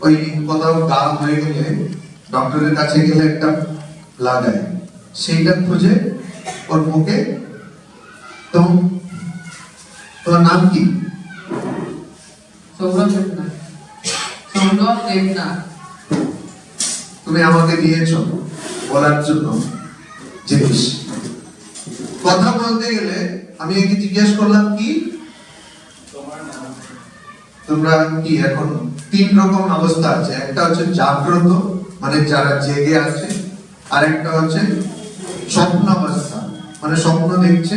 ওই কোথাও গাল হয়ে গেলে ডক্টরের কাছে গেলে একটা লাগায়, সেইটা খুঁজে ওর মুখে। তো তোমার নাম কি? সৌরভ দেবনাথ। সৌরভ দেবনাথ। তুমি আমাকে দিয়েছো বলার জন্য জিনিস। কথা বলতে গেলে আমি একে জিজ্ঞেস করলাম কি তোমরা কি এখন তিন রকম অবস্থা আছে। একটা হচ্ছে জাগ্রত, মানে যারা জেগে আছে, আর একটা হচ্ছে স্বপ্ন অবস্থা, মানে স্বপ্ন দেখছে,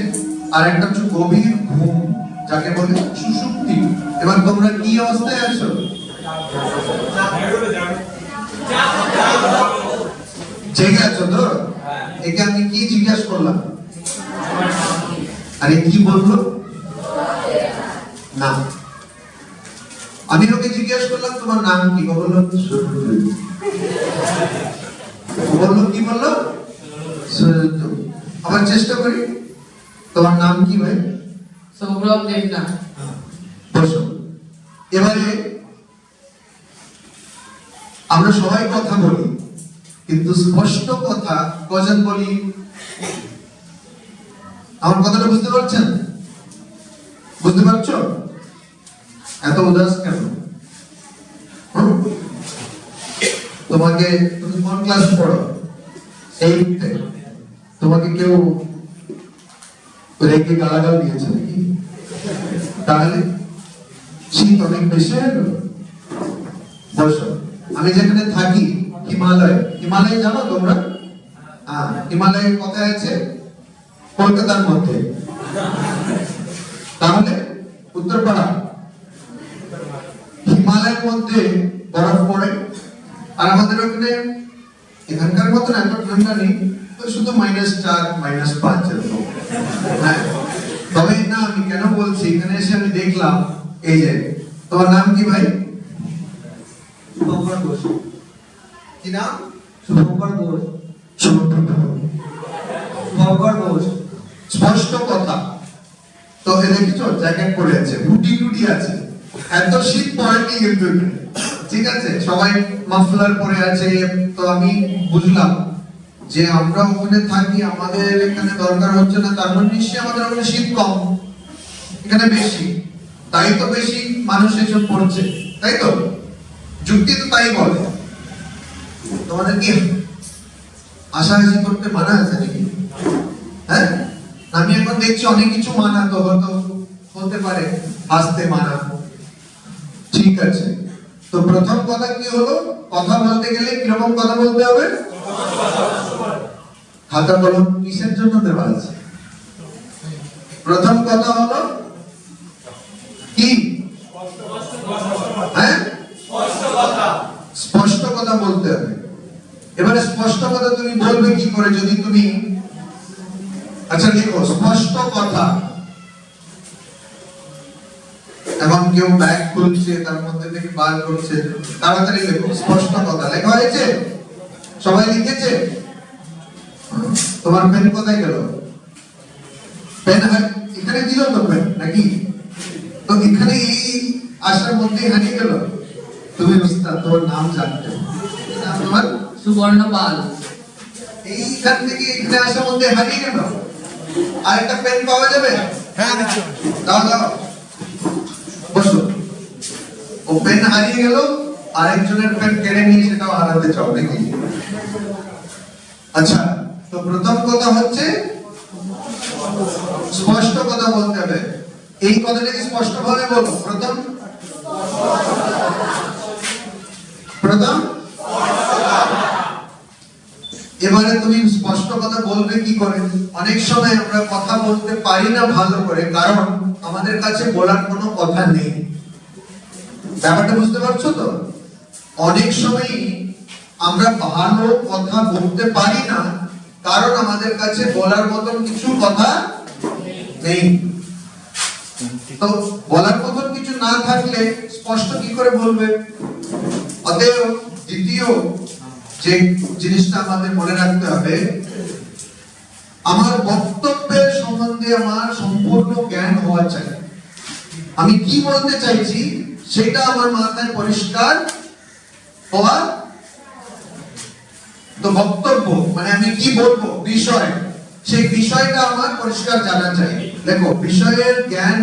আর একটা হচ্ছে গভীর ঘুম, যাকে বলে সুষুপ্তি। এবার তোমরা কি অবস্থায় আছো? জেগে আছো তো? একে আমি কি জিজ্ঞাসা করলাম, আরে কি বললো না, আমি ওকে জিজ্ঞেস করলাম তোমার নাম কি? বললো বললো কি বললো? আবার চেষ্টা করি, তোমার নাম কি ভাই? সৌরভ দেবনাথ। বসো। এবারে আমরা সবাই কথা বলি, কিন্তু স্পষ্ট কথা কজন বলি? আমার কথাটা বুঝতে পারছেন? বুঝতে পারছো? এত উদাস কেন? তোমাকে, তুমি কোন ক্লাস পড়ো? এইটে। তোমাকে কেউ রেখে গালাগাল দিয়েছে নাকি? তাহলে শীত অনেক বেশি হয়ে গেল। বসো। আমি যেখানে থাকি হিমালয়, হিমালয় জানো তোমরা? হ্যাঁ, হিমালয় কোথায় আছে? কলকাতার মধ্যে। তাহলে উত্তরপাড়া। হিমালয়ের মধ্যে বরফ পড়ে, আর আমাদের ওখানে এখানকার মতন এত ঠান্ডা নেই, শুধু -4 -5 এরকম। হ্যাঁ, তবে না, আমি কেন বলছি, এখানে এসে আমি দেখলাম, এই যে তোমার নাম কি ভাই? শুভঙ্কর ঘোষ। কি নাম? শুভঙ্কর ঘোষ। শুভঙ্কর ঘোষ। স্পষ্ট কথা। তো এ দেখছো জ্যাকেট পরে আছে, হুডি টুডি আছে, এত শীত পড়েনি কিন্তু, ঠিক আছে? সবাই মাফলার পরে আছে। তো আমি বুঝলাম যে আমরা ওখানে থাকি, আমাদের এখানে দরকার হচ্ছে না, তার মানে নিশ্চয়ই আমাদের ওখানে শীত কম, এখানে বেশি, তাই তো বেশি মানুষ এসব পড়ছে, তাই তো? যুক্তি তো তাই বলে। তোমাদের কি আশাহাসি করতে মানা আছে নাকি? হ্যাঁ, আমি এখন দেখছি অনেক কিছু মানা তো হতে পারে, আসতে মানা, ঠিক আছে। তো প্রথম কথা কি হলো? কথা বলতে গেলে কিরকম কথা বলতে হবে? খাতা কলম কিসের জন্য দেওয়া আছে? প্রথম কথা হলো কি? হ্যাঁ, স্পষ্ট কথা বলতে হবে। এবারে স্পষ্ট কথা তুমি বলবে কি করে? যদি তুমি, আচ্ছা লিখো স্পষ্ট কথা। এখন কেউ ব্যাগ খুলছে, তার মধ্যে থেকে বার করছে, তাড়াতাড়ি লেখো স্পষ্ট কথা। লেখা হয়েছে? সবাই লিখেছে? তোমার পেন কোথায় গেল? পেন এখানে দিল তো পেন নাকি? তো এখানে এই আসার মধ্যে হারিয়ে গেল। তুমি উস্তাদ, তোমার নাম জানতে, নাম তোমার? সুবর্ণ পাল। এইখান থেকে এখানে আসার মধ্যে হারিয়ে গেল। আরেকটা পেন পাওয়া যাবে? হ্যাঁ, নিশ্চয়। দাও দাও, বসো। ও পেন হারিয়ে গেল, আরেকজনের পেন কেড়ে নিয়ে সেটাও হারাতে চাও নাকি? আচ্ছা, তো প্রথম কথা হচ্ছে স্পষ্ট কথা বলতে হবে। এই কথাটাকে স্পষ্ট ভাবে বলো। প্রথম প্রথম এবারে তুমি স্পষ্ট কথা বলবে কি করে? অনেক সময় আমরা কথা বলতে পারি না ভালো করে, কারণ আমাদের কাছে বলার কোনো কথা নেই। ব্যাপারটা বুঝতে পারছো তো? অনেক সময় আমরা ভালো কথা বলতে পারি না, কারণ আমাদের কাছে বলার মতন কিছু কথা নেই। তো বলার মতন কিছু না থাকলে স্পষ্ট কি করে বলবে? অতএব দ্বিতীয় যে জিনিসটা আমাদের মনে রাখতে হবে, আমার বক্তব্যের সম্বন্ধে আমার সম্পূর্ণ জ্ঞান হওয়া চাই। আমি কি বলতে চাইছি সেটা আমার মাথায় পরিষ্কার হওয়া, তো বক্তব্য মানে আমি কি বলবো, বিষয়, সেই বিষয়টা আমার পরিষ্কার জানা চাই। দেখো বিষয়ের জ্ঞান,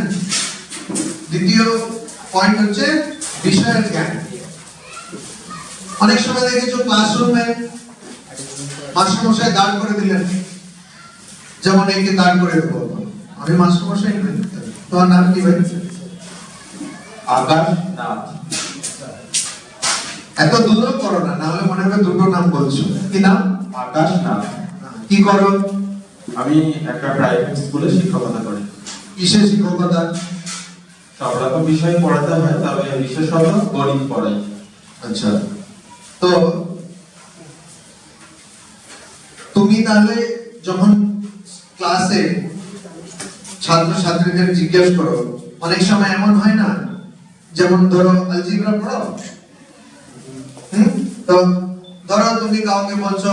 দ্বিতীয় পয়েন্ট হচ্ছে বিষয়ের জ্ঞান। অনেক সময় দেখেছো ক্লাসরুমে মাস্টারমশাই দাঁড় করে দিলেন, যেমন একে দাঁড় করে দেবো, আমি মাস্টারমশাই নই, তোমার নাম কি ভাই? আকাশ নাথ। এত দূরও করো না, নাহলে মনে হবে দুটো নাম বলছো। কি নাম? আকাশ নাথ। কি করো? আমি একটা প্রাইভেট স্কুলে শিক্ষকতা করি। কিসের শিক্ষকতা? সব রকম বিষয় পড়াতে হয়, তবে বিশেষত গণিত পড়াই। আচ্ছা, তো তুমি তাহলে যখন ক্লাসে ছাত্র ছাত্রীদের জিজ্ঞেস করো, অনেক সময় এমন হয় না, যেমন ধরো অলজিব্রা পড়ো, তো ধরো তুমি কাউকে বলছো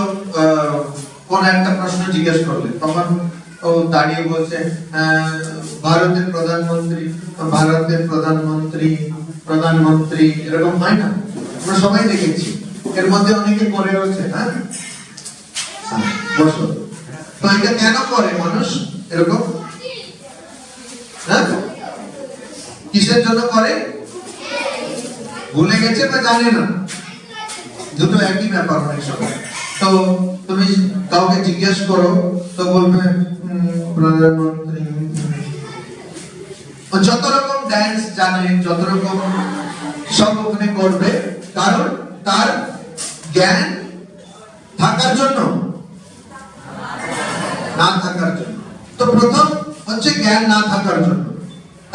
কোন একটা প্রশ্ন জিজ্ঞেস করলে, তখন ও দাঁড়িয়ে বলছে ভারতের প্রধানমন্ত্রী, ভারতের প্রধানমন্ত্রী, প্রধানমন্ত্রী, এরকম হয় না? আমরা সবাই দেখেছি, এর মধ্যে অনেকে করে রয়েছে। হ্যাঁ, বসো। তো এটা কেন করে মানুষ এরকম? হ্যাঁ, কিসের জন্য করে? ভুলে গেছে বা জানে না, দুটো একই ব্যাপার অনেক সময়। তো তুমি কাউকে জিজ্ঞেস করো, তো বলবে প্রধানমন্ত্রী। ও যত রকম ড্যান্স জানে, যত রকম সব ওখানে করবে, কারণ তার জ্ঞান থাকার জন্য, না থাকার জন্য। তো প্রথম হচ্ছে জ্ঞান না থাকার জন্য,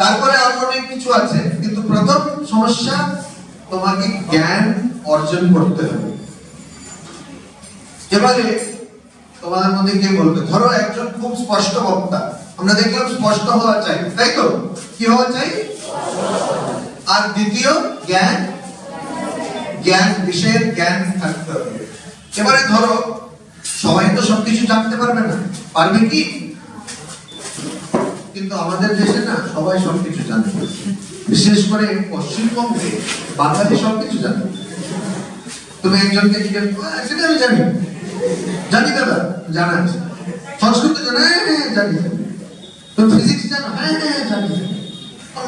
তারপরে আরো অনেক কিছু আছে, কিন্তু প্রথম সমস্যা তোমাকে জ্ঞান অর্জন করতে হবে। এবারে তোমাদের মধ্যে কে বলবে, ধরো একজন খুব স্পষ্ট বক্তা, আমরা দেখলাম স্পষ্ট হওয়া চাই, তাই তো? কি হওয়া চাই? আর দ্বিতীয় জ্ঞান, জ্ঞান, বিষয়ের জ্ঞান থাকতে হবে। এবারে ধরো সবাই তো সবকিছু জানতে পারবে না, পারবে কি? কিন্তু আমাদের দেশে না সবাই সবকিছু জানে, বিশেষ করে পশ্চিমবঙ্গে বাঙালি সবকিছু জানে। তুমি একজনকে জিজ্ঞেস করো, সেটা আমি জানি, জানি দাদা, জানা আছে। সংস্কৃত জানো? হ্যাঁ জানি। তুমি ফিজিক্স জানো? হ্যাঁ জানি।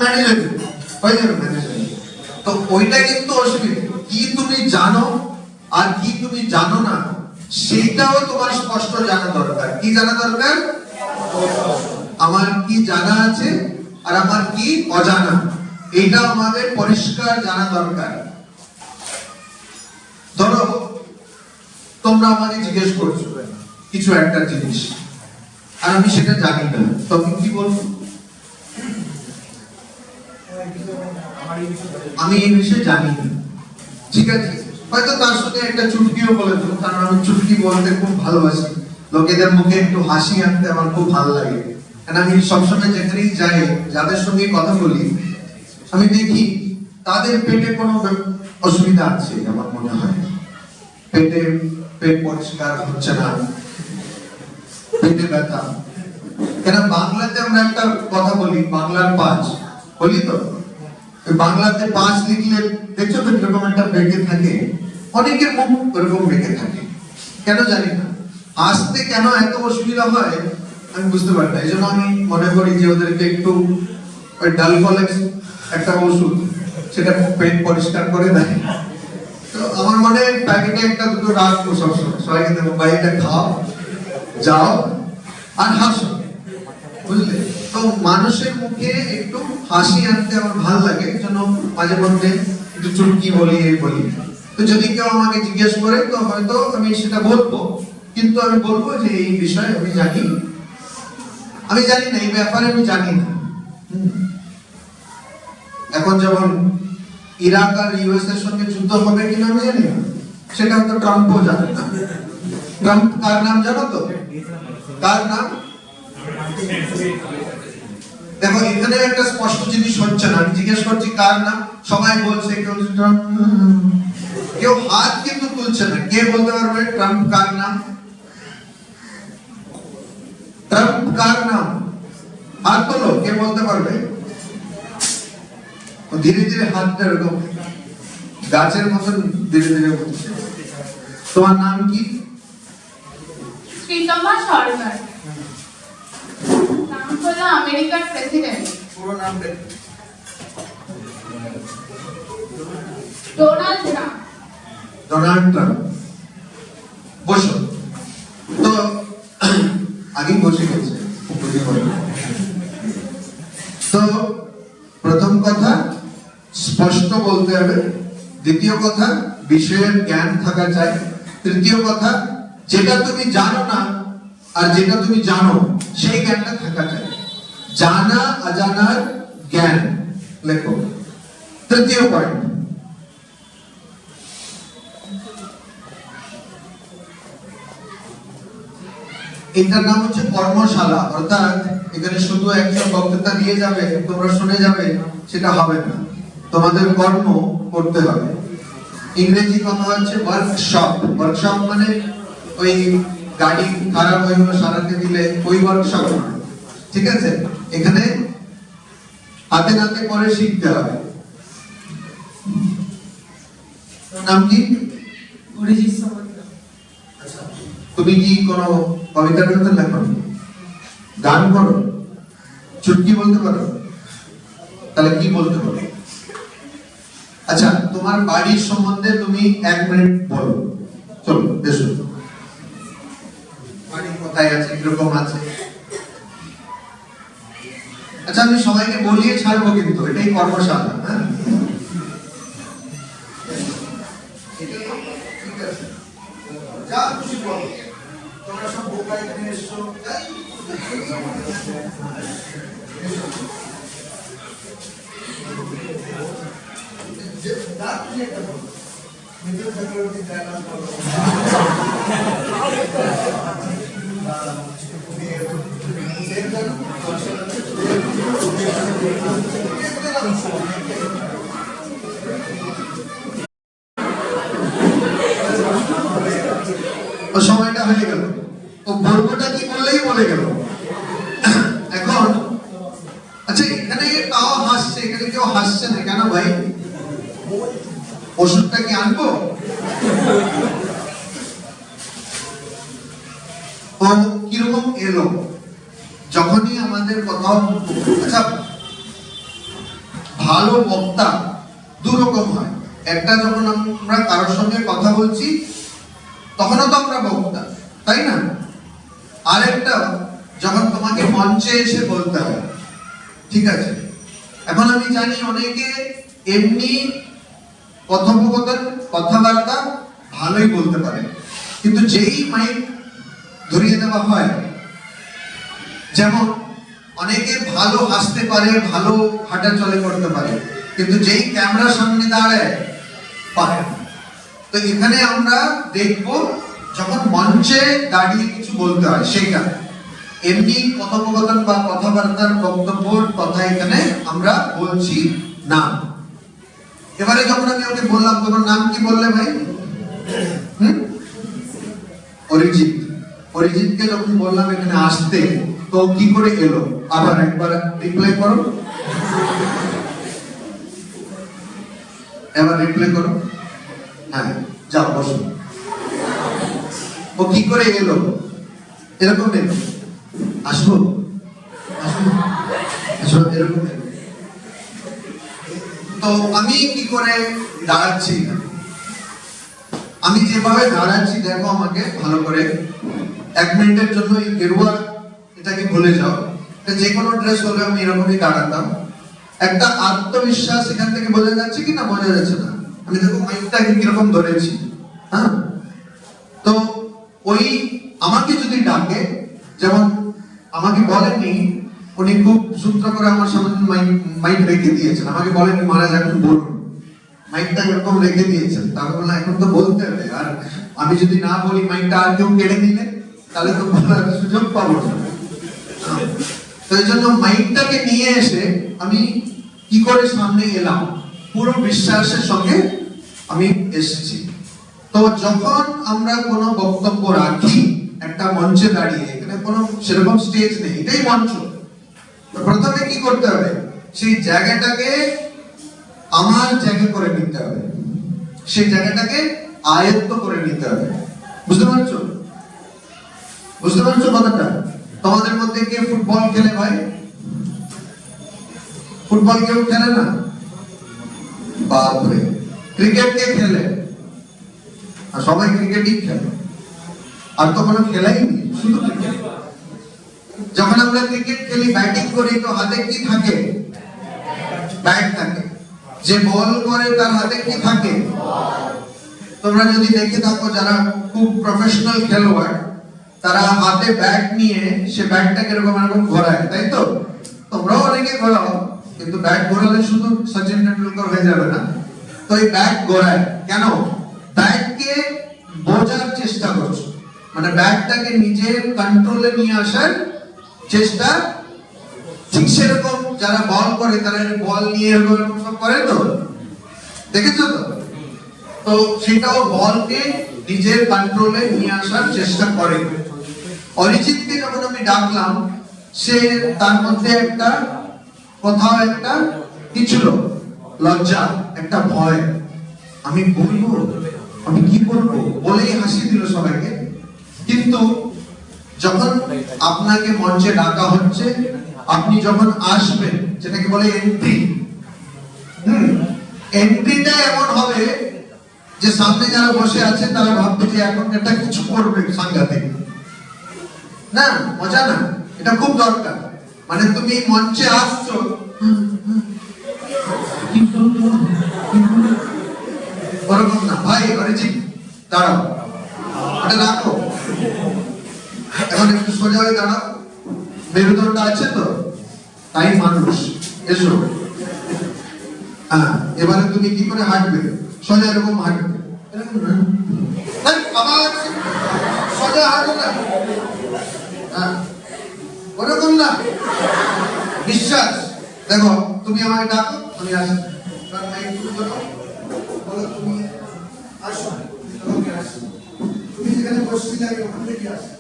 ম্যানেজ হয়ে যাবে, ম্যানেজ হয়ে যাবে। তো ওইটা কিন্তু অসুবিধা, কি তুমি জানো আর কি তুমি জানো না, সেইটাও তোমার স্পষ্ট জানা দরকার। কি জানা দরকার? আমার কি জানা আছে আর আমার কি অজানা, এইটা আমাদের পরিষ্কার জানা দরকার। ধরো তোমরা আমাকে জিজ্ঞেস করছো কিছু একটা জিনিস, আর আমি সেটা জানি না, তখন কি বলবো? আমি এই বিষয়ে জানি না, ঠিক আছে? হয়তো তার সাথে একটা চুটকিও বলে দেবো, কারণ আমি চুটকি বলতে খুব ভালোবাসি, লোকেদের মুখে একটু হাসি আনতে আমার খুব ভালো লাগে। কারণ আমি সবসময় যেখানেই যাই, যাদের সঙ্গে কথা বলি, আমি দেখি তাদের পেটে কোনো অসুবিধা আছে, আমার মনে হয় পেট পরিষ্কার হচ্ছে না, পেটে ব্যথা। কেন বাংলাতে আমরা একটা কথা বলি, বাংলার 5 বলি তো, বাংলাতে 5 লিখলে দেখছো তো এরকম একটা বেঁকে থাকে, অনেকের মুখ এরকম বেঁকে থাকে, কেন জানি না। আসতে কেন এত অসুবিধা হয় আমি বুঝতে পারি না। এই জন্য আমি মনে করি যে ওদেরকে একটু ওই ডালকলেক্স একটা ওষুধ, সেটা পেট পরিষ্কার করে দেয়। তো আমার মনে হয় প্যাকেটে একটা দুটো রাখবো সবসময়, সবাইকে দেবো, বাড়িটা খাও, যাও আর হাসো, বুঝলে? তো মানুষের মুখে একটু হাসি আনতে আমার ভালো লাগে, জন্য মাঝে মধ্যে একটু চুটকি বলি, এই বলি। তো যদি কেউ আমাকে জিজ্ঞেস করে, তো হয়তো আমি সেটা বলবো, কিন্তু আমি বলবো যে এই বিষয়ে আমি জানি না, এই ব্যাপারে আমি জানি না। এখন যেমন ইরাক আর ইউএস এর সঙ্গে যুদ্ধ হবে কিনা আমি জানি না, সেটা তো ট্রাম্পও জানে না। ট্রাম্প কার নাম জানো তো? কার নাম? দেখো এখানে একটা স্পষ্ট জিনিস হচ্ছে না, আমি জিজ্ঞেস করছি কার নাম, সবাই বলছে, কেউ হাত কিন্তু তুলছে না। কে বলতে পারবে ট্রাম্প কার নাম? ট্রাম্প কার নাম? হাত তোলো, কে বলতে পারবে? ধীরে ধীরে হাতটা এরকম গাছের মতন ধীরে ধীরে উঠছে। তোমার নাম কি? শ্রীতমা সরকার। নাম হলো আমেরিকার প্রেসিডেন্ট পুরো নাম রে? Donald Trump. Donald Trump. বসো। তো আগে বসে গেছে। তো প্রথম কথা স্পষ্ট বলতে হবে, দ্বিতীয় কথা বিষয়ের জ্ঞান থাকা চাই, তৃতীয় কথা যেটা তুমি জানো না আর যেটা তুমি জানো সেই জ্ঞানটা থাকা চাই। জানা অজানার জ্ঞান লেখো। তৃতীয় পয়েন্ট, এটার নাম হচ্ছে কর্মশালা। অর্থাৎ এখানে শুধু একজন বক্তৃতা দিয়ে যাবে, তোমরা শুনে যাবে, সেটা হবে না। তোমাদের কর্ম করতে হবে। ইংরেজি কথা হচ্ছে ওয়ার্কশপ। ওয়ার্কশপ মানে ওই গাড়ি খারাপ হয়ে গেল সারাতে দিলে ওই ওয়ার্কশপ না, ঠিক আছে? এখানে হাতে নাতে করে শিখতে হবে। নাম কি? অরিজিৎ সামন্ত। তুমি কি কোনো কবিতা টবিতা লেখো, গান করো, চুটকি বলতে পারো? তাহলে কি বলতে পারো? আচ্ছা, তোমার বাড়ির সম্বন্ধে তুমি 1 মিনিট বলো। চলো এসো। বাড়ি কোথায় আছে, কিরকম আছে? আচ্ছা, আমি সবাইকে বলিয়ে ছাড়বো, কিন্তু এটাই কর্মশালা। হ্যাঁ, ঠিক আছে, যা খুশি বলো। তোমরা সব বোকা এখানে এসছো। যা খুশি একটা বলো। মিথুন চক্রবর্তী ডায়লগ বলো। সময়টা হয়ে গেল। ও বলবোটা কি বললেই বলে গেল। এখন আচ্ছা, এখানে তাও হাসছে, এখানে কেউ হাসছে না কেন ভাই? ওষুধটা কি আনবো? ও কিরকম এলো যখনই আমাদের কোথাও। আচ্ছা, ভালো বক্তা দুরকম হয়। একটা যখন আমরা কারোর সঙ্গে কথা বলছি তখনও তো আমরা বক্তা, তাই না? আরেকটা যখন তোমাকে মঞ্চে এসে বলতে হয়, ঠিক আছে? এখন আমি জানি অনেকে এমনি কথোপকথন কথাবার্তা ভালোই বলতে পারে, কিন্তু যেই মাইক ধরিয়ে দেওয়া হয়, যেমন অনেকে ভালো হাসতে পারে, ভালো হাঁটা চলে করতে পারে, কিন্তু যেই ক্যামেরার সামনে দাঁড়ায় পারে না। তো এখানে আমরা দেখব যখন মঞ্চে দাঁড়িয়ে কিছু বলতে হয় সেটা, এমনি কথোপকথন বা কথাবার্তার বক্তব্যের কথা এখানে আমরা বলছি না। এবারে যখন আমি ওকে বললাম, তোমার নাম কি বললে ভাই? অরিজিৎ। অরিজিৎকে যখন বললাম এখানে আসতে, তো কি করে এলো? আবার একবার রিপ্লাই করো, এবার রিপ্লাই করো। হ্যাঁ, যাও বসো। ও কি করে এলো? এরকম এলো, আসবো আসবো আসবো, এরকম এলো। তো আমি কি করে দাঁড়াচ্ছি? আমি যেভাবে দাঁড়াচ্ছি দেখো আমাকে ভালো করে। 1 মিনিটের জন্য এই গেরুয়া এটাকে ভুলে যাও। যে কোনো ড্রেস হলে আমি এরকমই দাঁড়াতাম। একটা আত্মবিশ্বাস এখান থেকে বোঝা যাচ্ছে কি না? বোঝা যাচ্ছে না? আমি দেখো মাইকটাকে কিরকম ধরেছি। হ্যাঁ, তো ওই আমাকে যদি ডাকে, যেমন আমাকে বলেননি, উনি খুব সূত্র করে আমার সামনে মাইক রেখে দিয়েছেন, আমাকে বলেননি মহারাজ এখন বলুন, মাইকটা এরকম রেখে দিয়েছেন। তারপর বললাম এখন তো বলতে হবে, আর আমি যদি না বলি মাইকটা আর কেউ কেড়ে নিলে তাহলে তো বলার সুযোগ পাবো না। তো এই জন্য মাইকটাকে নিয়ে এসে আমি কি করে সামনে এলাম, পুরো বিশ্বাসের সঙ্গে আমি এসেছি। তো যখন আমরা কোনো বক্তব্য রাখি একটা মঞ্চে দাঁড়িয়ে, এখানে কোনো সেরকম স্টেজ নেই, এটাই মঞ্চ। তো প্রথমে কি করতে হবে? সেই জায়গাটাকে আমার জায়গা করে নিতে হবে। সেই জায়গাটাকে আয়ত্ত করে নিতে হবে। বুঝতে পারছো? বুঝতে পারছো কথাটা? তোমাদের মধ্যে কে ফুটবল খেলে ভাই? ফুটবল কেউ খেলে না? বাপরে। ক্রিকেট কে খেলে? আর সবাই ক্রিকেটই খেলে। আর তো কোনো খেলাই নেই, শুধু ক্রিকেট। যখন আমরা ক্রিকেট খেলি, ব্যাটিং করি, তো হাতে কি থাকে? ব্যাট থাকে। যে বল করে তার হাতে কি থাকে? তোমরা যদি দেখে থাকো যারা খুব প্রফেশনাল খেলোয়াড়, তারা হাতে ব্যাট নিয়ে সে ব্যাটটাকে এরকম এরকম ঘোরায়, তাই তো? তোমরাও অনেকে ঘোরাও, কিন্তু ব্যাট ঘোরালে শুধু সচিন টেন্ডুলকর হয়ে যাবে না। তো এই ব্যাট ঘোরায় কেন? ব্যাটকে বোঝার চেষ্টা করছো, মানে ব্যাটটাকে নিজের কন্ট্রোলে নিয়ে আসার চেষ্টা। ঠিক সেরকম যারা বল করে তারা বল নিয়ে এরকম সব করে, তো দেখেছো তো? তো সেটাও বলকে নিজের কন্ট্রোলে নিয়ে আসার চেষ্টা করে। অরিজিৎকে যখন আমি ডাকলাম, সে তার মধ্যে একটা কোথাও একটা কি ছিল? লজ্জা, একটা ভয়। আমি বলবো, আমি কি বলবো বলেই হাসি দিল সবাইকে। কিন্তু যখন আপনাকে মঞ্চে ডাকা হচ্ছে, আপনি যখন আসবেন, যেটাকে বলে এন্ট্রি, এন্ট্রিটা এমন হবে যে সামনে যারা বসে আছে তারা ভাববে যে এখন একটা কিছু করবে সাংঘাতিক। না, মজা না, এটা খুব দরকার। মানে তুমি মঞ্চে আসছো, ওরকম না ভাই। অরিজিৎ দাঁড়াও, এটা রাখো, এখন একটু সোজা হয়ে দাঁড়াও। মেরুদণ্ডটা আছে তো, তাই মানুষ। এসো। হ্যাঁ, এবারে তুমি কি করে হাঁটবে? সোজা এরকম হাঁটবে, এরকম না। আবার সোজা হাঁটো না, হ্যাঁ ওরকম না। বিশ্বাস। দেখো, তুমি আমাকে ডাকো, আমি আসি। বলো তুমি আসো, তুমি যেখানে বসছিলে আমি ওখান থেকে আসি।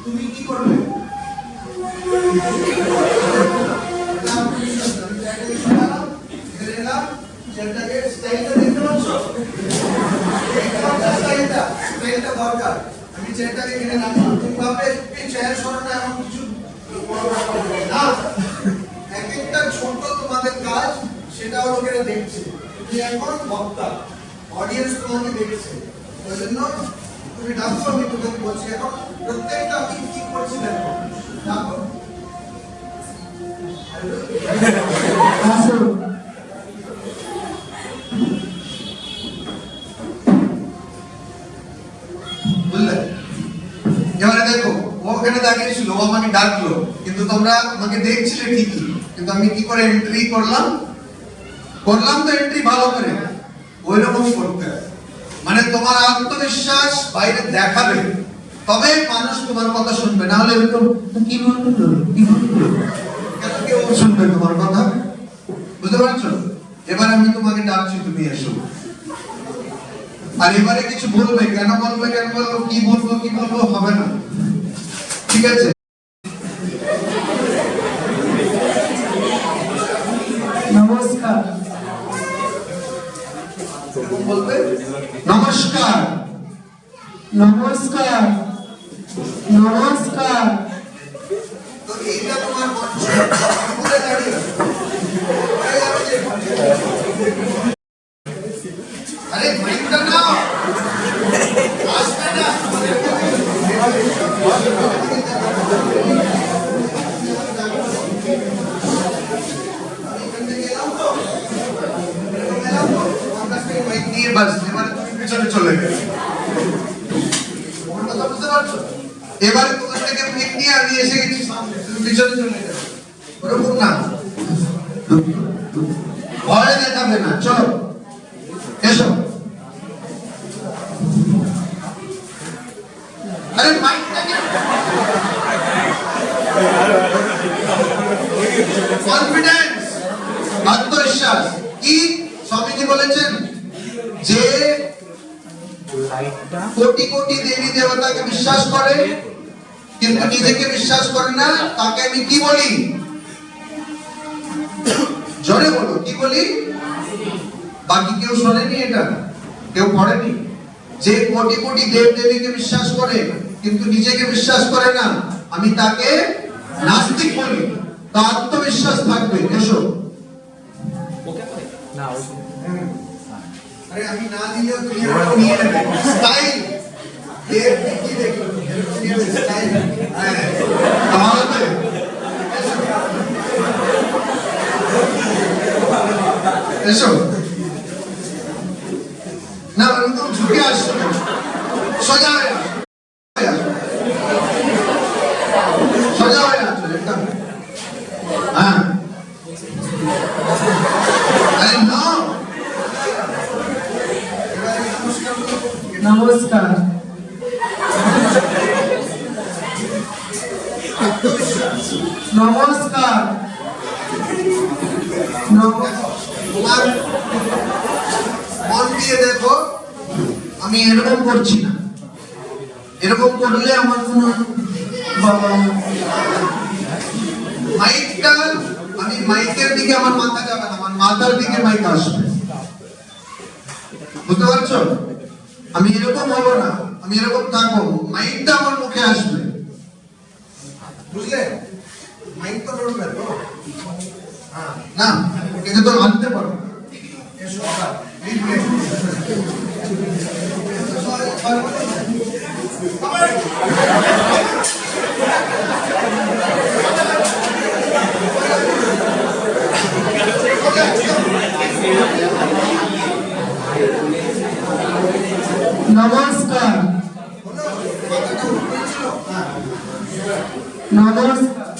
তুমি কি করবে? আমি চেয়ারটাকে কিনে রাখলাম, তুমি ভাববে এই চেয়ার সরানো এমন কিছু না। এক একটা ছোট তোমাদের কাজ, সেটাও লোকেরা দেখছে। তুমি এখন বক্তা, অডিয়েন্স তোমাকে দেখছে। ওই জন্য তুমি ডাকো, আমি তোমাকে বলছি এখন প্রত্যেকটা আমি কি করছি দেখো। ডাকো। বুঝলে? এবারে দেখো, ও ওখানে দাঁড়িয়েছিল, ও আমাকে ডাকলো, কিন্তু তোমরা আমাকে দেখছিলে ঠিকই, কিন্তু আমি কি করে এন্ট্রি করলাম তো এন্ট্রি ভালো করে ওই রকম করতে হবে। মানে তোমার আত্মবিশ্বাস বাইরে দেখাবে, তবে মানুষ তোমার কথা শুনবে। না হলে এরকম কি বলবো, কেন কেউ শুনবে তোমার কথা? বুঝতে পারছো? এবার আমি তোমাকে ডাকছি, তুমি এসো। আর এবারে কিছু বলবে, কেন বলবো কি বলবো হবে না, ঠিক আছে? নমস্কার। বলবে নমস্কার। নমস্কার। নমস্কার। তো এইটা তোমার মঞ্চ, ঘুরে দাঁড়িয়ে আরে মাইকটা নাও, আসবে না। বাস, এবারে তুমি পিছনে চলে গেলে। বুঝতে পারছো? এবারে তোমার থেকে পিক নিয়ে আমি এসে গেছি সামনে, তুমি পিছনে চলে গেলে। ওরকম না, ভয় দেখাবে না। চলো এসো। আরে মাইকটাকে কনফিডেন্স, আত্মবিশ্বাস। কি স্বামীজি বলেছেন? যে কোটি কোটি দেবী দেবতাকে বিশ্বাস করে কিন্তু নিজেকে বিশ্বাস করে না, তাকে আমি কি বলি? জোরে বলো, কি বলি? বাকি কেউ শোনেনি এটা, কেউ পড়েনি? যে কোটি কোটি দেব দেবীকে বিশ্বাস করে কিন্তু নিজেকে বিশ্বাস করে না, আমি তাকে নাস্তিক বলি। তার আত্মবিশ্বাস থাকবে। এসো। আরে আমি না দিলেও তুমি আমাকে নিয়ে নেবে। স্টাইল দেব কি দেখো, স্টাইল। হ্যাঁ, তাহলে এসো। না আমি তো ঝুঁকে আসছো, সোজা হয়ে আসো, সোজা হয়ে আসো একদম। হ্যাঁ, আরে না, নমস্কার। নমস্কার। তোমার মন দিয়ে দেখো, আমি এরকম করছি না। এরকম করলে আমার কোনো বাবা মাইকটা, আমি মাইকের দিকে আমার মাথা যাবে না, আমার মাথার দিকে মাইক আসবে। বুঝতে পারছো? আমি এরকম হব না, আমি এরকম থাকবো, মাইকটা আমার মুখে আসবে। বুঝলে? মাইক তো নড়বে তো? হ্যাঁ, না এটা তো আনতে পারো। এসো বাবা, এই প্লেট। নমস্কার। নমস্কার।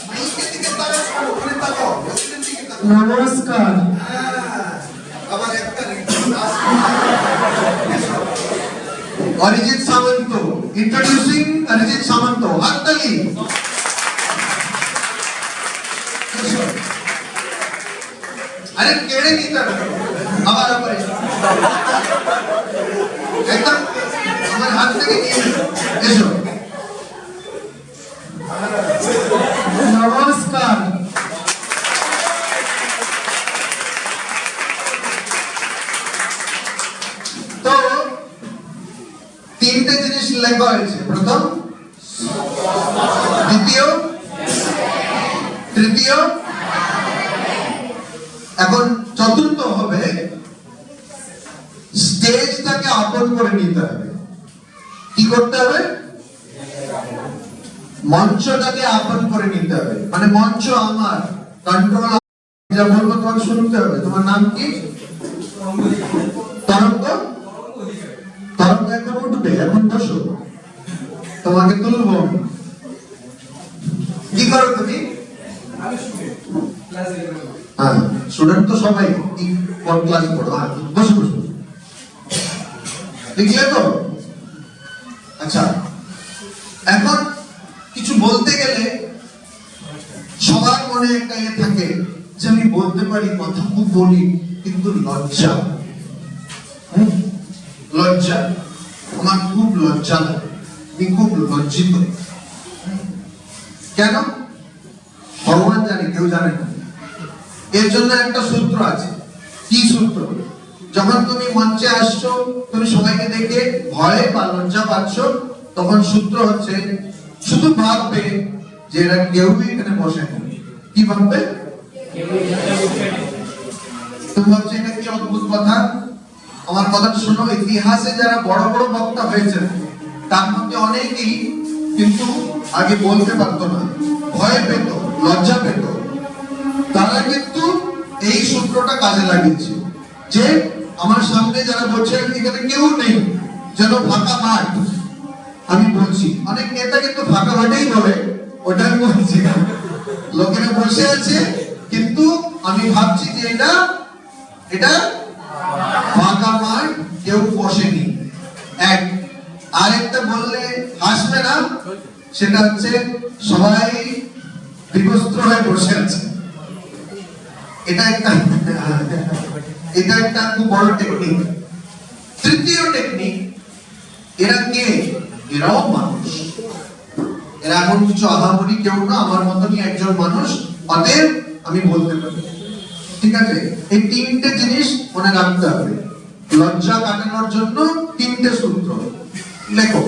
নমস্কার। অরিজিৎ সামন্ত, ইন্ট্রোডিউসিং অরিজিৎ সামন্ত। হাততালি। আরে কেড়ে নিতে হবে, আবার আবার একদম আমার হাত থেকে নিয়ে এসো। নমস্কার। তো তিনটে জিনিস লেখা হয়েছে, প্রথম, দ্বিতীয়, তৃতীয়, এখন চতুর্থ হবে স্টেজটাকে আপন করে নিতে হবে। কি করতে হবে? মঞ্চটাকে আপন করে নিতে হবে, মানে মঞ্চ আমার, কন্ট্রোল যা বলবো তোমাকে শুনতে হবে। তোমার নাম কি? তরঙ্গ। তরঙ্গ এখন উঠবে, এখন বসো, তোমাকে তুলবো। কি করো তুমি? হ্যাঁ, স্টুডেন্ট তো সবাই, কোন ক্লাসে পড়ো? হ্যাঁ, বসো বসো, লিখলে তো? আচ্ছা, এখন কিছু বলতে গেলে সবার মনে একটা ইয়ে থাকে যে আমি বলতে পারি, কথা খুব বলি, কিন্তু লজ্জা। লজ্জা, আমার খুব লজ্জা লাগে, আমি খুব লজ্জিত। কেন? ভগবান জানে, কেউ জানে না। এর জন্য একটা সূত্র আছে। কি সূত্র? যখন তুমি মঞ্চে আসছো, তুমি সবাইকে দেখে ভয় বা লজ্জা পাচ্ছ, তখন সূত্র হচ্ছে, শুধু ভাববে যে এরা কেউই এখানে বসে নেই। কি ভাববে? তুমি ভাবছো এটা কি অদ্ভুত কথা। আমার কথাটা শোনো, ইতিহাসে যারা বড় বড় বক্তা হয়েছে তার মধ্যে অনেকেই কিন্তু আগে বলতে পারতো না, ভয় পেত, লজ্জা পেত। তারা কিন্তু এই সূত্রটা কাজে লাগিয়েছে যে আমার সামনে যারা বলছে এখানে কেউ নেই, যেন ফাঁকা মাঠ। আমি বলছি, অনেক নেতা কিন্তু ফাঁকা মাঠেই বলে, ওটা আমি বলছি না। লোকেরা বসে আছে কিন্তু আমি ভাবছি যে এটা ফাঁকা মাঠ, কেউ বসেনি। এক আরেকটা বললে হাসবে না, সেটা হচ্ছে সবাই বিবস্ত্র হয়ে বসে আছে। এটা একটা খুব বড় টেকনিক। এরা কে? এরাও মানুষ। এরা এমন কিছু আহামরি কেউ না, আমার মতনই একজন মানুষ, অতএব আমি বলতে পারি। ঠিক আছে, এই তিনটে জিনিস মনে রাখতে হবে। লজ্জা কাটানোর জন্য তিনটে সূত্র লেখো।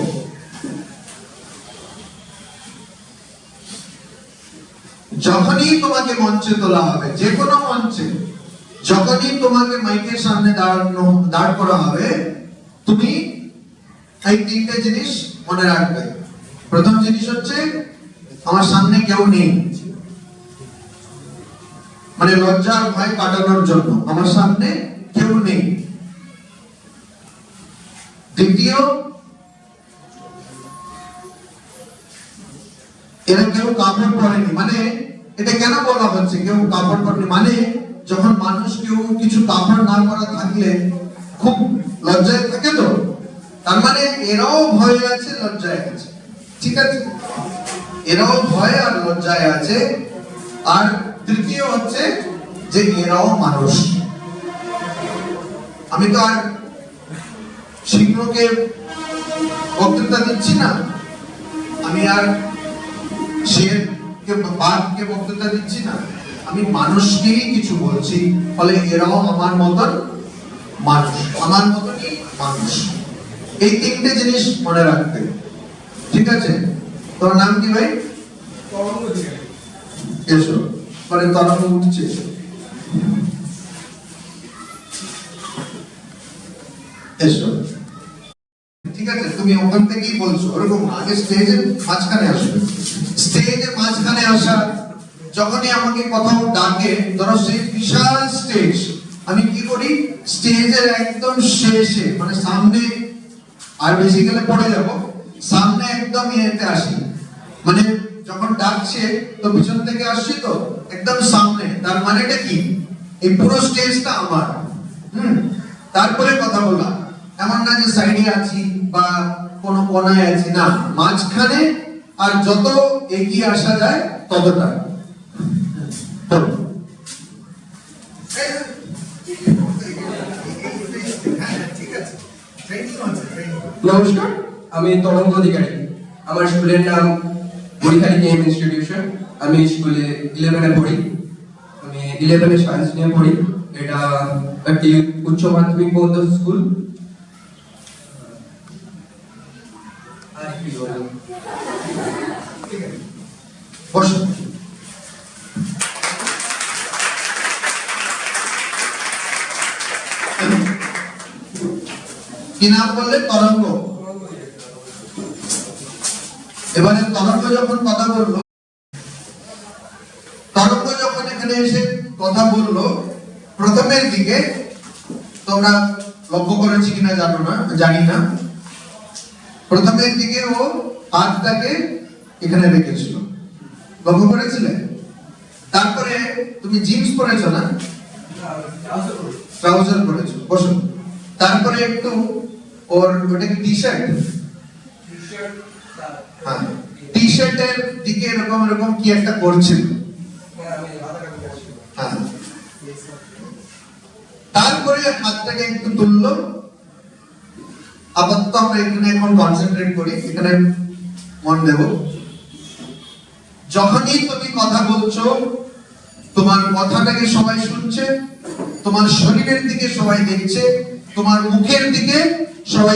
যখনই তোমাকে মঞ্চে তোলা হবে, যে কোনো মঞ্চে, যখনই তোমাকে মাইকের সামনে দাঁড় করা হবে, তুমি এই তিনটে জিনিস মনে রাখবে। প্রথম জিনিস হচ্ছে আমার সামনে কেউ নেই, মানে লজ্জার ভয় কাটানোর জন্য আমার সামনে কেউ নেই। দ্বিতীয়, এরা কেউ কাপড় পরেনি। মানে এটা কেন বলা হচ্ছে কেউ কাপড় পরেনি? মানে যখন মানুষ কেউ কিছু কাপড় না পরা থাকলে খুব লজ্জায় থাকে, তো তার মানে এরাও ভয়ে আছে, লজ্জায় আছে। ঠিক আছে, এরাও ভয় আর লজ্জায় আছে। আর তৃতীয় হচ্ছে যে এরাও মানুষ। আমি তো আর সিংহকে বক্তৃতা দিচ্ছি না, আমি আর শেরকে বাঘকে বক্তৃতা দিচ্ছি না, আমি মানুষকেই কিছু বলছি। ফলে এরাও আমার মতন মানুষ, আমার মতনই মানুষ। এই তিনটে জিনিস মনে রাখতে। ঠিক আছে, তোর নাম কি ভাই? এসো, পরে তরঙ্গ উঠছে। এসো, ঠিক আছে, তুমি ওখান থেকেই বলছো, ওরকম আগে স্টেজের মাঝখানে আসবে। স্টেজের মাঝখানে আসা, যখনই আমাকে কোথাও ডাকে, ধরো সেই বিশাল স্টেজ, আমি কি করি? স্টেজের একদম শেষে, মানে সামনে, আর বেশি গেলে পড়ে যাব, সামনে একদম ইয়েতে আসি। মানে যখন ডাকছে তো পিছন থেকে আসছি, তো একদম সামনে। তার মানেটা কি? এই পুরো স্টেজটা আমার। তারপরে কথা বলা, এমন না যে সাইডে আছি বা কোনো কোনায় আছি, না, মাঝখানে। আর যত এগিয়ে আসা যায় ততটা। নমস্কার, আমি তরঙ্গ অধিকারী। আমার স্কুলের নাম বরিখালি গেম ইনস্টিটিউশন। আমি স্কুলে 11-এ পড়ি। আমি 11-এ সায়েন্স নিয়ে পড়ি। এটা একটি উচ্চ মাধ্যমিক পর্যন্ত স্কুল। আর কি বলবো? বসো। কি নাম বললে? তরঙ্গ। এবারে তরঙ্গ যখন কথা বললো, তরঙ্গ যখন এখানে এসে কথা বললো, প্রথমের দিকে তোমরা লক্ষ্য করেছি কিনা জানি না, প্রথমের দিকে ও হাতটাকে এখানে রেখেছিল, লক্ষ্য করেছিলে? তারপরে তুমি জিন্স পরেছো না, ট্রাউজার পরেছো, বসো। তারপরে একটু ওর ওটা কি টি শার্ট? হ্যাঁ, টি শার্টের দিকে এরকম এরকম কি একটা করছিল। হ্যাঁ, তারপরে হাতটাকে একটু তুললো। আপাতত আমরা এখানে এখন কনসেন্ট্রেট করি, এখানে মন দেব। যখনই তুমি কথা বলছো, তোমার কথাটাকে সবাই শুনছে, তোমার শরীরের দিকে সবাই দেখছে, তোমার মুখের দিকে